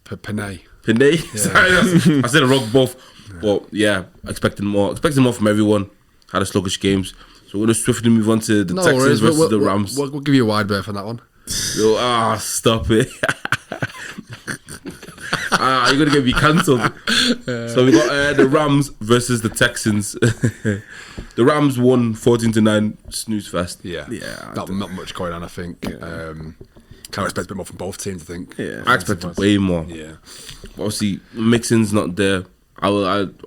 Penay. Penay. Sorry, I said it wrong both. But yeah, expecting more from everyone. Had a sluggish games. So we're gonna swiftly move on to the Texans versus the Rams. We'll give you a wide berth on that one. Stop it. You're gonna get me cancelled. So we got the Rams versus the Texans. The Rams won 14-9. Snooze fest. Yeah. Not much going on, I think. Can't expect a bit more from both teams, I think. Yeah, I expected way more. Yeah. Obviously, Mixon's not there. I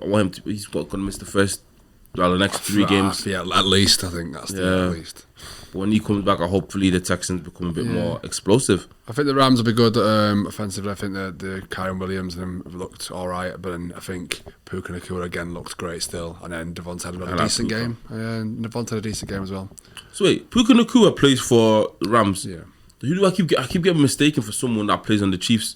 want him to. He's going to miss the next 3 games. Yeah, at least I think that's at least. But when he comes back, hopefully the Texans become a bit more explosive. I think the Rams will be good offensively. I think the Kyron Williams and them have looked all right, but then I think Puka Nacua again looked great still, and then Devonta had a decent game. And Devonta had a decent game as well. So wait, Puka Nacua plays for the Rams. Yeah. Who do I keep getting mistaken for someone that plays on the Chiefs?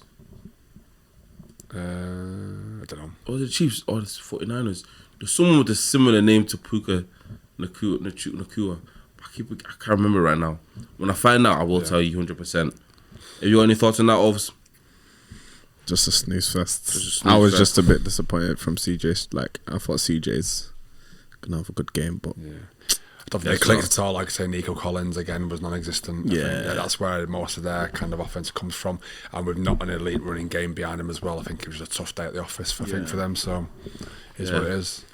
I don't know. Or the Chiefs or the 49ers. There's someone with a similar name to Puka Nacua. I can't remember right now. When I find out, I will tell you 100%. Have you got any thoughts on that, Ovs? Just a snooze fest. I was just a bit disappointed from CJ. Like, I thought CJ's gonna have a good game, but I don't think they clicked at all. Like I say, Nico Collins again was non-existent. I think that's where most of their kind of offense comes from, and with not an elite running game behind them as well. I think it was a tough day at the office. I think for them, so it's what it is.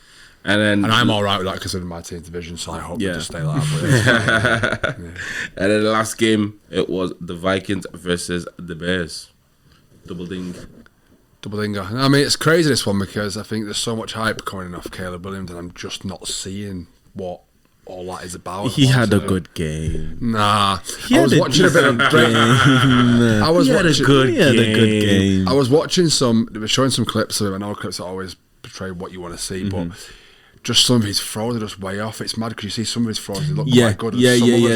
And I'm all right with that considering my team's division, so I hope they just stay like that. And then the last game, it was the Vikings versus the Bears. Double dinger. I mean, it's crazy this one because I think there's so much hype coming off Caleb Williams, and I'm just not seeing what all that is about. He had a good game. Nah, I was watching a bit of game. I was watching a good game. I was watching they were showing some clips of him. I know clips that always portray what you want to see, but just some of his throws are just way off. It's mad because you see some of his throws, they look quite good.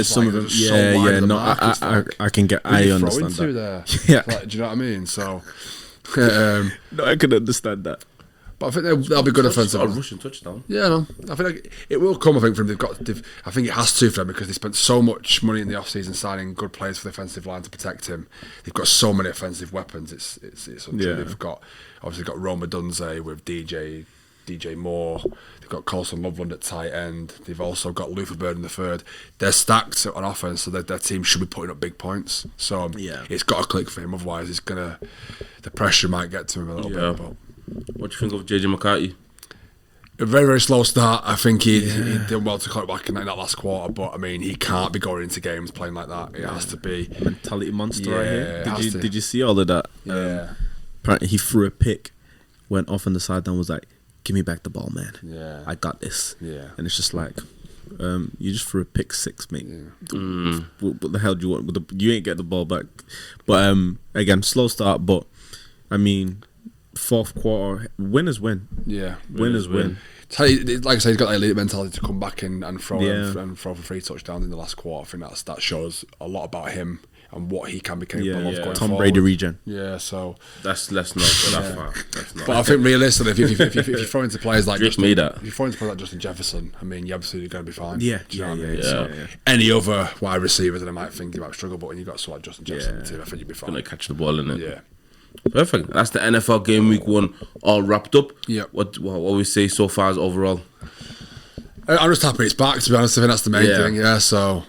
Some of them, No, I can get. I understand that. There. Yeah, do you know what I mean? So, no, I can understand that. But I think they'll be good offensive. A Russian touchdown. Yeah, no. I think like, it will come. I think from I think it has to for them because they spent so much money in the off-season signing good players for the offensive line to protect him. They've got so many offensive weapons. It's untrue. They've got Roma Dunze with DJ Moore. They've got Colson Loveland at tight end. They've also got Luther Bird in the third. They're stacked on offense, so their team should be putting up big points. So it's got to click for him. Otherwise, the pressure might get to him a little bit. But what do you think of JJ McCarthy? A very, very slow start. I think he did well to cut back in that last quarter, but I mean, he can't be going into games playing like that. It has to be mentality monster right here. Did you see all of that? Yeah. Apparently, he threw a pick, went off on the side, and was like, "Give me back the ball, man. Yeah, I got this." Yeah, and it's just like, you just threw a pick 6, mate. Yeah. What the hell do you want? You ain't get the ball back. But again, slow start. But I mean, fourth quarter, winners win. Yeah, winners win. Like I said, he's got that elite mentality to come back and throw for 3 touchdowns in the last quarter. I think that shows a lot about him and what he can be capable of going Tom forward. Brady regen. Yeah, so let's not go that far. But I think realistically, if you throw into players like Justin Jefferson, I mean, you're absolutely going to be fine. Yeah, Do you know what I mean? So any other wide receiver that I might think you might struggle, but when you got someone like Justin Jefferson in the team, I think you'll be fine. Gonna catch the ball in it. Yeah. Perfect. That's the NFL game week 1 all wrapped up. Yeah. What we say so far is overall? I'm just happy it's back, to be honest. I think that's the main thing. Yeah, so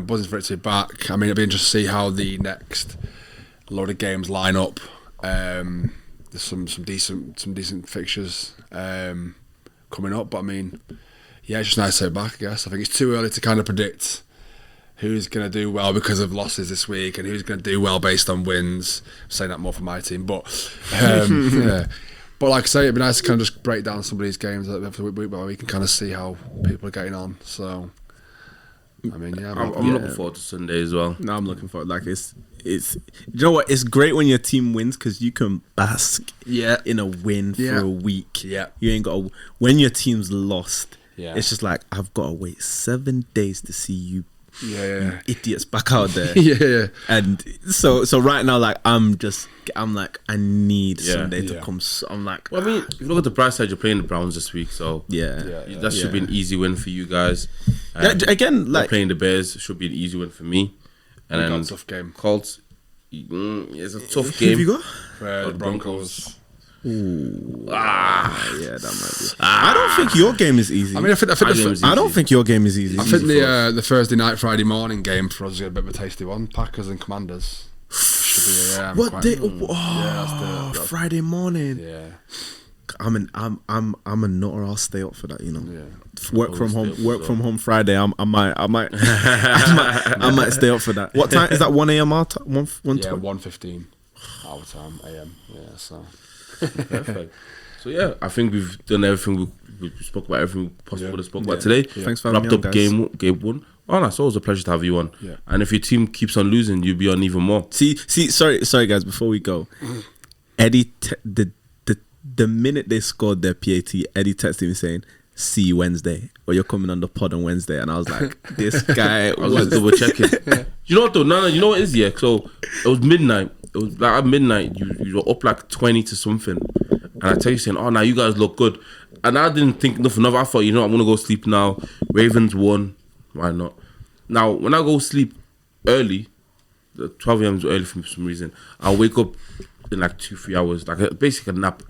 buzzing for it to be back. I mean, it'll be interesting to see how the next load of games line up. There's some decent fixtures coming up, but I mean, it's just nice to have it back, I guess. I think it's too early to kind of predict who's going to do well because of losses this week and who's going to do well based on wins. I'm saying that more for my team, but But like I say, it'd be nice to kind of just break down some of these games every week where we can kind of see how people are getting on. So, I mean, I'm looking forward to Sunday as well. No, I'm looking forward. Like it's you know what? It's great when your team wins because you can bask in a win for a week. Yeah, you ain't got when your team's lost. Yeah, it's just like I've got to wait 7 days to see you. You idiots back out there. And so right now, like I'm like I need Sunday to come. So I'm like, well, I mean, if you look at the bright side, you're playing the Browns this week, so that should be an easy win for you guys. Again, like playing the Bears should be an easy win for me. And then a tough game. Colts, it's a tough game. Who have you got? The Broncos. Ooh. Yeah, that might be. I don't think your game is easy. I mean, I don't think your game is easy. I think the Thursday night, Friday morning game for us is a bit of a tasty one. Packers and Commanders. Should be, what day? That's Friday morning. Yeah. I'm a nutter. I'll stay up for that. You know. Yeah. Work from home Friday. I might stay up for that. What time is that? 1 a.m. our time? 1:15 our time AM. Yeah. So. Perfect. So I think we've done everything. We spoke about everything possible to spoke about today. Thanks for having me on, guys. Game 1. Oh, no, it's always a pleasure to have you on. Yeah. And if your team keeps on losing, you'll be on even more. See. Sorry, guys. Before we go, Eddie, the minute they scored their PAT, Eddie texted me saying, "See you Wednesday," or "You're coming on the pod on Wednesday," and I was like, "This guy." I was double checking. You know what though? No, you know what it is? Yeah. So it was midnight. It was like at midnight. You were up like 20 to something, and I tell you saying, "Oh, now you guys look good," and I didn't think nothing of it. I thought, you know, I'm gonna go sleep now. Ravens won. Why not? Now when I go sleep early, the 12 a.m. is early for some reason. I'll wake up in like 2-3 hours, like basically a nap.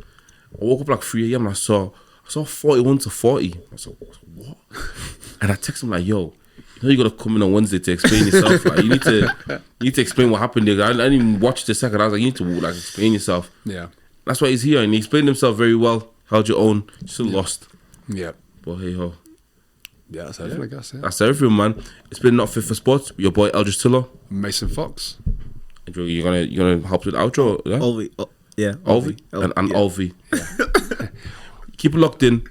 I woke up like 3 a.m. and I saw 41 to 40. I was like, what? And I text him like, yo, you know you gotta come in on Wednesday to explain yourself. Like you need to explain what happened there. I didn't even watch the second. I was like, you need to like explain yourself. Yeah. That's why he's here, and he explained himself very well. Held your own. Still lost. Yeah. But hey ho. Yeah, that's everything, I guess. Yeah. That's everything, man. It's been Not Fit for Sports. Your boy Eldridge Tiller. Mason Fox. You're gonna help with the outro? Yeah? Olvi. And Olvi. Yeah. Keep it locked in.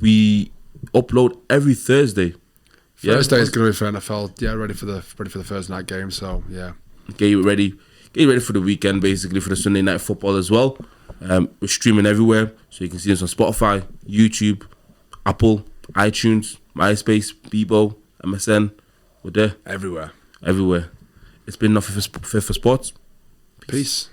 We upload every Thursday. Thursday is going to be for NFL. Yeah, ready for the Thursday night game. So yeah, get ready for the weekend. Basically for the Sunday night football as well. We're streaming everywhere, so you can see us on Spotify, YouTube, Apple, iTunes, MySpace, Bebo, MSN. We're there everywhere. It's been enough for Sports. Peace.